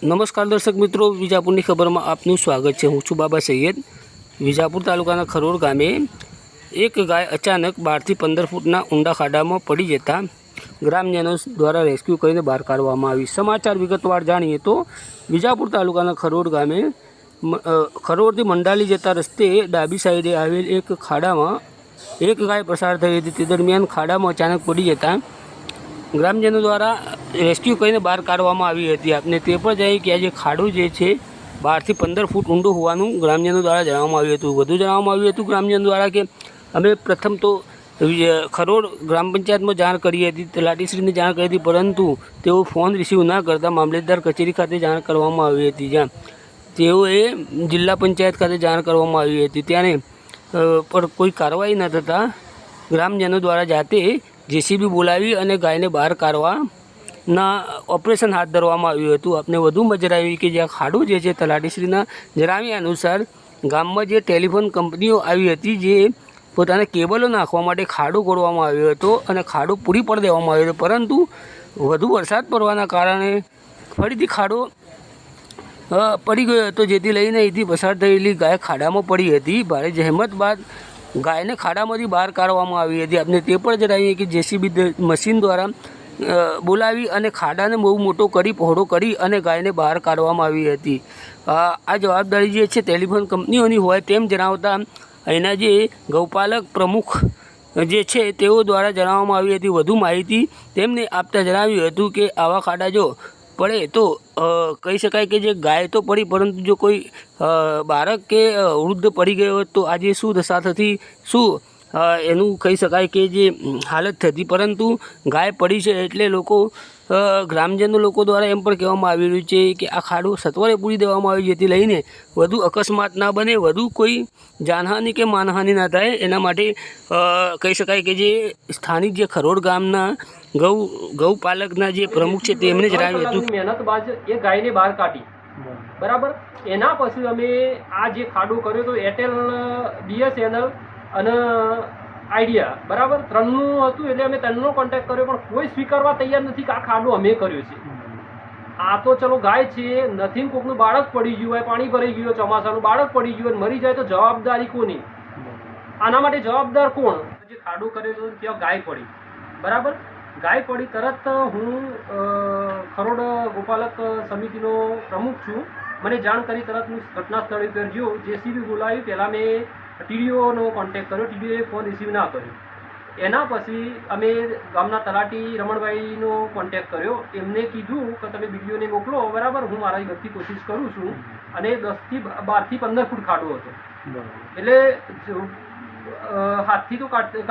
નમસ્કાર દર્શક મિત્રો, વિજાપુરની ખબરમાં આપનું સ્વાગત છે। હું છું બાબા સૈયદ। વિજાપુર તાલુકાના ખરોડ ગામે એક ગાય અચાનક 12 થી 15 ફૂટના ઊંડા ખાડામાં પડી જતા ગ્રામજનો દ્વારા રેસ્ક્યુ કરીને બહાર કાઢવામાં આવી। સમાચાર વિગતવાર જાણીએ તો વિજાપુર તાલુકાના ખરોડ ગામે ખરોડથી મંડાલી જતા રસ્તે ડાબી સાઈડે આવેલ એક ખાડામાં એક ગાય પસાર થઈ હતી। તે દરમિયાન ખાડામાં અચાનક પડી જતા ગ્રામજનો દ્વારા રેસ્ક્યુ કરીને બહાર કાઢવામાં આવી હતી। આપને તે પણ જણાવ્યું કે આ જે ખાડો જે છે 12 થી 15 ફૂટ ઊંડું હોવાનું ગ્રામજનો દ્વારા જણાવવામાં આવ્યું હતું। વધુ જણાવવામાં આવ્યું હતું ગ્રામજનો દ્વારા કે અમે પ્રથમ તો ખરોડ ગ્રામ પંચાયતમાં જાણ કરી હતી, તલાટીશ્રીને જાણ કરી હતી, પરંતુ તેઓ ફોન રિસીવ ના કરતા મામલતદાર કચેરી ખાતે જાણ કરવામાં આવી હતી, જ્યાં તેઓએ જિલ્લા પંચાયત ખાતે જાણ કરવામાં આવી હતી। ત્યારે પણ કોઈ કાર્યવાહી ન થતાં ગ્રામજનો દ્વારા જાતે જેસીબી બોલાવી અને ગાયને બહાર કાઢવાના ઓપરેશન હાથ ધરવામાં આવ્યું હતું। આપને વધુ મજા આવી કે જ્યાં ખાડો જે છે તલાટીશ્રીના જણાવ્યા અનુસાર ગામમાં જે ટેલિફોન કંપનીઓ આવી હતી, જે પોતાના કેબલો નાખવા માટે ખાડો ખોદવામાં આવ્યો હતો અને ખાડો પૂરી પડી દેવામાં આવ્યો હતો, પરંતુ વધુ વરસાદ પડવાના કારણે ફરીથી ખાડો પડી ગયો હતો, જેથી લઈને અહીંથી પસાર થયેલી ગાય ખાડામાં પડી હતી। ભારે જહેમત બાદ ગાયને ખાડામાંથી બહાર કાઢવામાં આવી હતી। આપણે તે પણ જણાવીએ કે જેસીબી મશીન દ્વારા બોલાવી અને ખાડાને બહુ મોટો કરી પહોળો કરી અને ગાયને બહાર કાઢવામાં આવી હતી। આ જવાબદારી જે છે ટેલિફોન કંપનીઓની હોય તેમ જણાવતા અહીંના જે ગૌપાલક પ્રમુખ જે છે તેઓ દ્વારા જણાવવામાં આવી હતી। વધુ માહિતી તેમને આપતા જણાવ્યું હતું કે આવા ખાડા જો પડે તો કહી શકાય કે જે ગાય તો પડી, પરંતુ જો કોઈ બાળક કે વૃદ્ધ પડી ગયો હોત તો આજે શું દશા થતી, શું એનું કહી શકાય કે જે હાલત થતી, પરંતુ ગાય પડી છે એટલે લોકો ગ્રામજનો લોકો દ્વારા એમ પણ કહેવામાં આવી રહ્યું છે કે આ ખાડો સત્વરે પૂરી દેવામાં આવે, જેથી લઈને વધુ અકસ્માત ના બને, વધુ કોઈ જાનહાનિ કે માનહાનિ ના થાય, એના માટે કહી શકાય કે જે સ્થાનિક જે ખરોડ ગામના ગૌપાલકના જે પ્રમુખ છે તેમણે જણાવ્યું હતું મહેનત બાદ એ ગાયને બહાર કાઢી, બરાબર। એના પછી અમે આ જે ખાડો કર્યો તો એરટેલ, બીએસએનએલ અને આઈડિયા, બરાબર, ત્રણનું હતું, એટલે અમે ત્રણનો કોન્ટેક્ટ કર્યો, પણ કોઈ સ્વીકારવા તૈયાર નથી કે આ ખાડો અમે કર્યો છે। આ તો ચલો ગાય છે, નથી કોકનું બાળક પડી ગયું હોય, પાણી ભરાઈ ગયું, ચોમાસાનું બાળક પડી ગયું હોય, મરી જાય તો જવાબદારી કોની? આના માટે જવાબદાર કોણ? જે ખાડો કર્યો ત્યાં ગાય પડી, બરાબર, ગાય પડી તરત હું ખરોડ ગોપાલક સમિતિનો પ્રમુખ છું, મને જાણ કરી તરત હું ઘટના સ્થળે પર ગયો, જેસીબી બોલાવી, પહેલાં મેં ટીડીઓનો કોન્ટેક્ટ કર્યો, ટીડીઓએ ફોન રિસીવ ના કર્યો। એના પછી અમે ગામના તલાટી રમણભાઈનો કોન્ટેક્ટ કર્યો, એમને કીધું કે તમે બીડીઓને મોકલો, બરાબર, હું મારી બધી કોશિશ કરું છું, અને 12 થી 15 ફૂટ ખાડો હતો, એટલે હાથથી તો